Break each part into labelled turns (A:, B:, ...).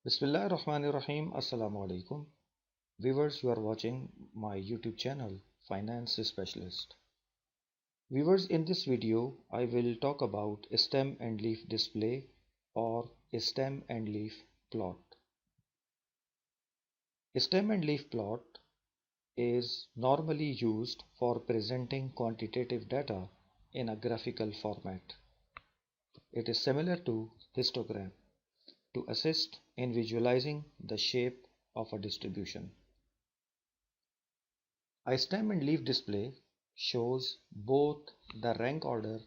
A: Bismillahirrahmanirrahim. Assalamu alaikum. Viewers, you are watching my YouTube channel, Finance Specialist. Viewers, in this video, I will talk about stem and leaf display or stem and leaf plot. Stem and leaf plot is normally used for presenting quantitative data in a graphical format. It is similar to histogram to assist in visualizing the shape of a distribution. A stem and leaf display shows both the rank order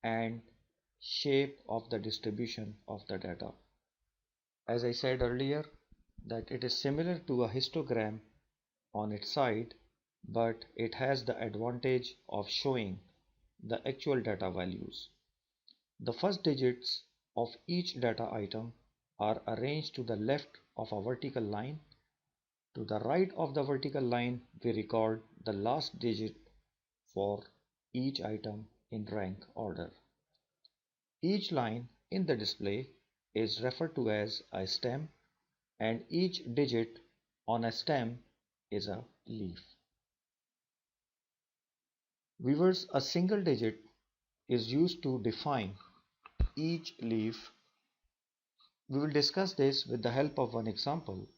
A: and shape of the distribution of the data. As I said earlier, that it is similar to a histogram on its side, but it has the advantage of showing the actual data values. The first digits of each data item are arranged to the left of a vertical line. To the right of the vertical line, we record the last digit for each item in rank order. Each line in the display is referred to as a stem, and each digit on a stem is a leaf. Viewers, a single digit is used to define each leaf. We will discuss this with the help of one example.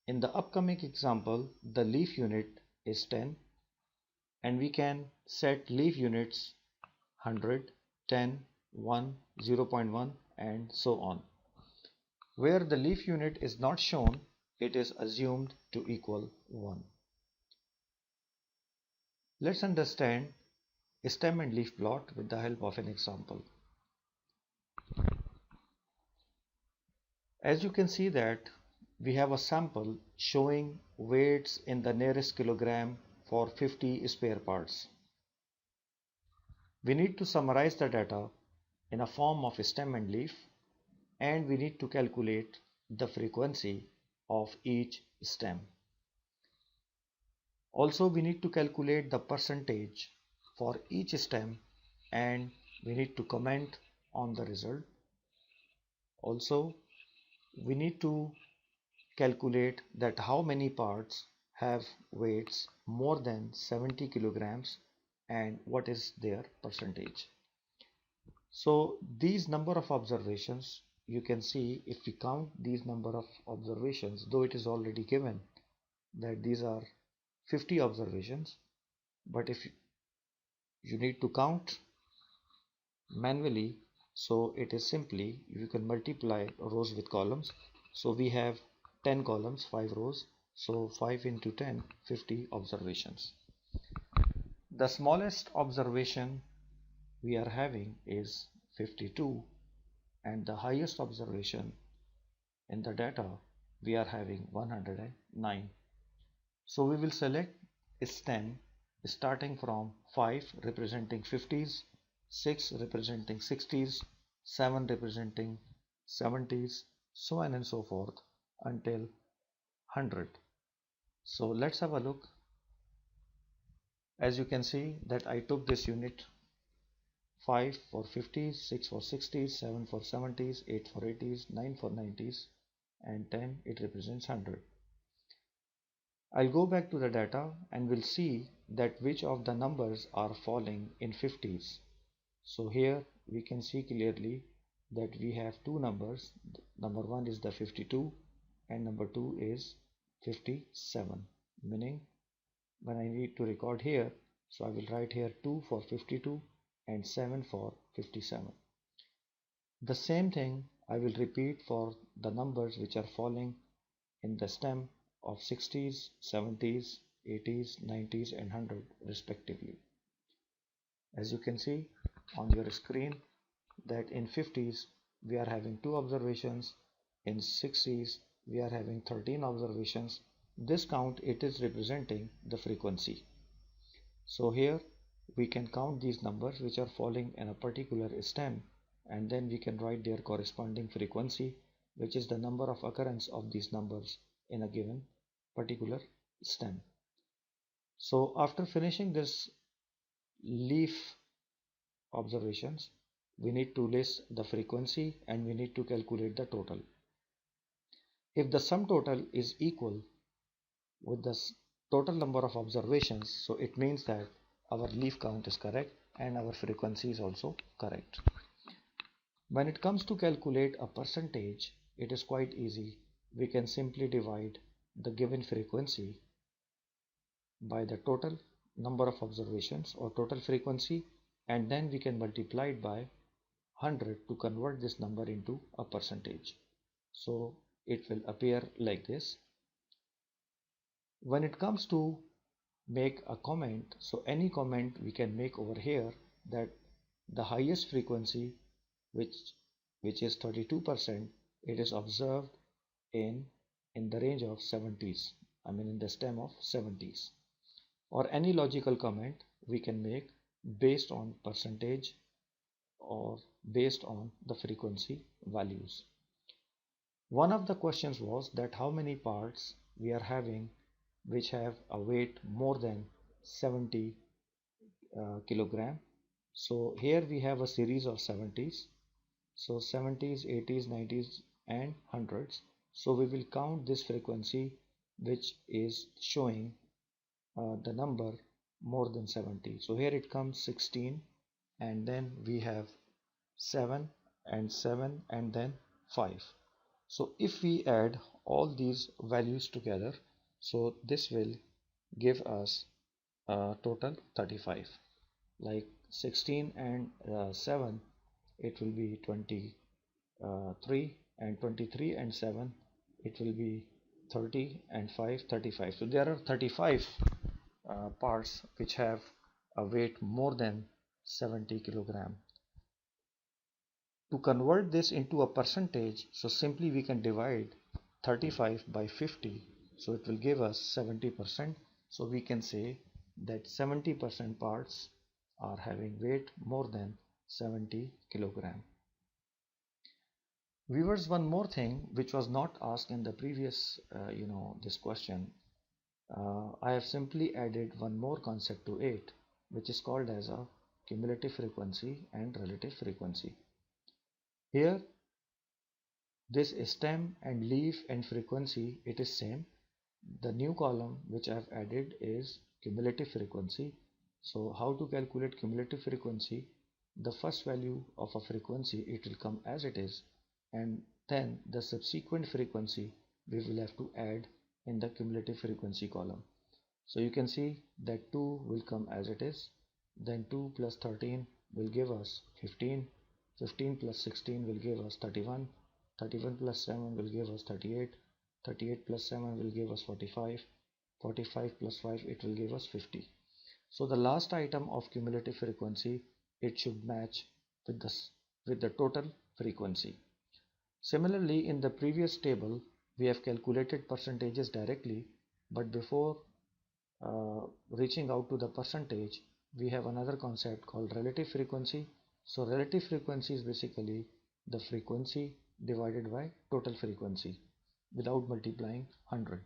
A: In the upcoming example, the leaf unit is 10, and we can set leaf units 100, 10, 1, 0.1 and so on. Where the leaf unit is not shown, it is assumed to equal 1. Let's understand stem and leaf plot with the help of an example. As you can see that we have a sample showing weights in the nearest kilogram for 50 spare parts. We need to summarize the data in a form of stem and leaf, and we need to calculate the frequency of each stem. Also, we need to calculate the percentage for each stem, and we need to comment on the result. Also, we need to calculate that how many parts have weights more than 70 kilograms and what is their percentage. So these number of observations, you can see if we count these number of observations, though it is already given that these are 50 observations, but if you need to count manually, so it is simply you can multiply rows with columns. So we have 10 columns, 5 rows, so 5 into 10, 50 observations. The smallest observation we are having is 52, and the highest observation in the data we are having 109. So we will select stem starting from 5 representing 50s, 6 representing 60s, 7 representing 70s, so on and so forth until 100. So let's have a look. As you can see that I took this unit 5 for 50s, 6 for 60s, 7 for 70s, 8 for 80s, 9 for 90s, and 10 it represents 100. I'll go back to the data and we'll see that which of the numbers are falling in 50s. So here we can see clearly that we have two numbers. Number 1 is the 52 and number 2 is 57, meaning when I need to record here, so I will write here 2 for 52 and 7 for 57. The same thing I will repeat for the numbers which are falling in the stem of 60s, 70s, 80s, 90s and 100 respectively. As you can see on your screen that in 50s we are having 2 observations, in 60s we are having 13 observations. This count, it is representing the frequency. So here we can count these numbers which are falling in a particular stem, and then we can write their corresponding frequency, which is the number of occurrence of these numbers in a given particular stem. So after finishing this leaf observations, we need to list the frequency and we need to calculate the total. If the sum total is equal with the total number of observations, so it means that our leaf count is correct and our frequency is also correct. When it comes to calculate a percentage, it is quite easy. We can simply divide the given frequency by the total number of observations or total frequency, and then we can multiply it by 100 to convert this number into a percentage. So it will appear like this. When it comes to make a comment, so any comment we can make over here, that the highest frequency, which is 32%, it is observed in the range of 70s, I mean in the stem of 70s. Or any logical comment we can make based on percentage or based on the frequency values. One of the questions was that how many parts we are having which have a weight more than 70 kilogram. So here we have a series of 70s. So 70s, 80s, 90s and 100s. So we will count this frequency which is showing the number more than 70. So here it comes 16, and then we have 7 and then 5. So if we add all these values together, so this will give us a total 35. Like 16 and 7, it will be 23, and 23 and 7, it will be 30, and 5 35. So there are 35 parts which have a weight more than 70 kilogram. To convert this into a percentage, so simply we can divide 35 by 50, so it will give us 70%. So we can say that 70% parts are having weight more than 70 kilogram. Viewers, one more thing which was not asked in the previous this question, I have simply added one more concept to it, which is called as a cumulative frequency and relative frequency. Here this stem and leaf and frequency, it is same. The new column which I have added is cumulative frequency. So how to calculate cumulative frequency? The first value of a frequency, it will come as it is, and then the subsequent frequency we will have to add in the cumulative frequency column. So you can see that 2 will come as it is, then 2 plus 13 will give us 15, 15 plus 16 will give us 31, 31 plus 7 will give us 38, 38 plus 7 will give us 45, 45 plus 5 it will give us 50. So the last item of cumulative frequency, it should match with the total frequency. Similarly, in the previous table we have calculated percentages directly, but before reaching out to the percentage, we have another concept called relative frequency. So relative frequency is basically the frequency divided by total frequency without multiplying 100.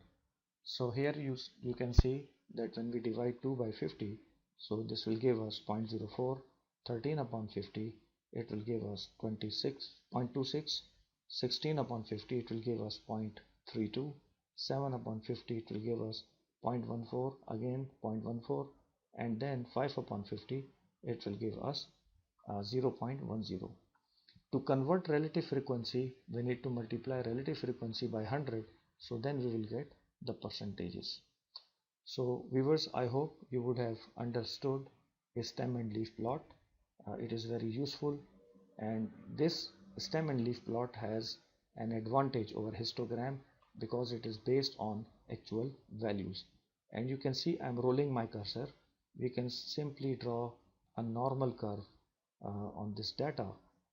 A: So here you can see that when we divide 2 by 50, so this will give us 0.04, 13 upon 50, it will give us 26.26, 16 upon 50, it will give us 0.32, 7 upon 50, it will give us 0.14, again 0.14, and then 5 upon 50, it will give us 0.10. To convert relative frequency, we need to multiply relative frequency by 100, so then we will get the percentages. So viewers, I hope you would have understood a stem and leaf plot. It is very useful, and this stem and leaf plot has an advantage over histogram because it is based on actual values. And you can see I'm rolling my cursor. We can simply draw a normal curve on this data,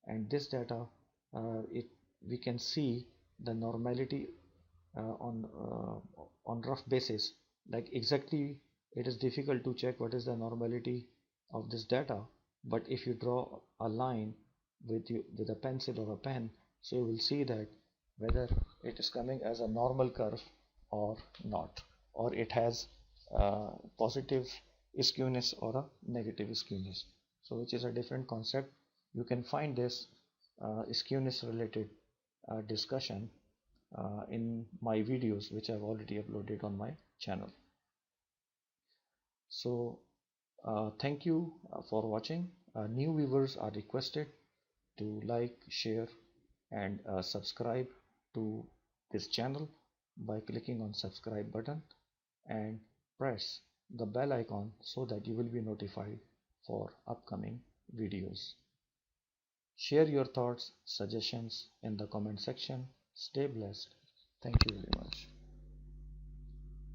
A: and this data we can see the normality on rough basis. Like exactly, it is difficult to check what is the normality of this data, but if you draw a line with a pencil or a pen, so you will see that whether it is coming as a normal curve or not, or it has positive skewness or a negative skewness, so which is a different concept. You can find this skewness related discussion in my videos which I've already uploaded on my channel. So thank you for watching. New viewers are requested to like, share and subscribe to this channel by clicking on subscribe button and press the bell icon so that you will be notified for upcoming videos. Share your thoughts, suggestions in the comment section. Stay blessed. Thank you very much.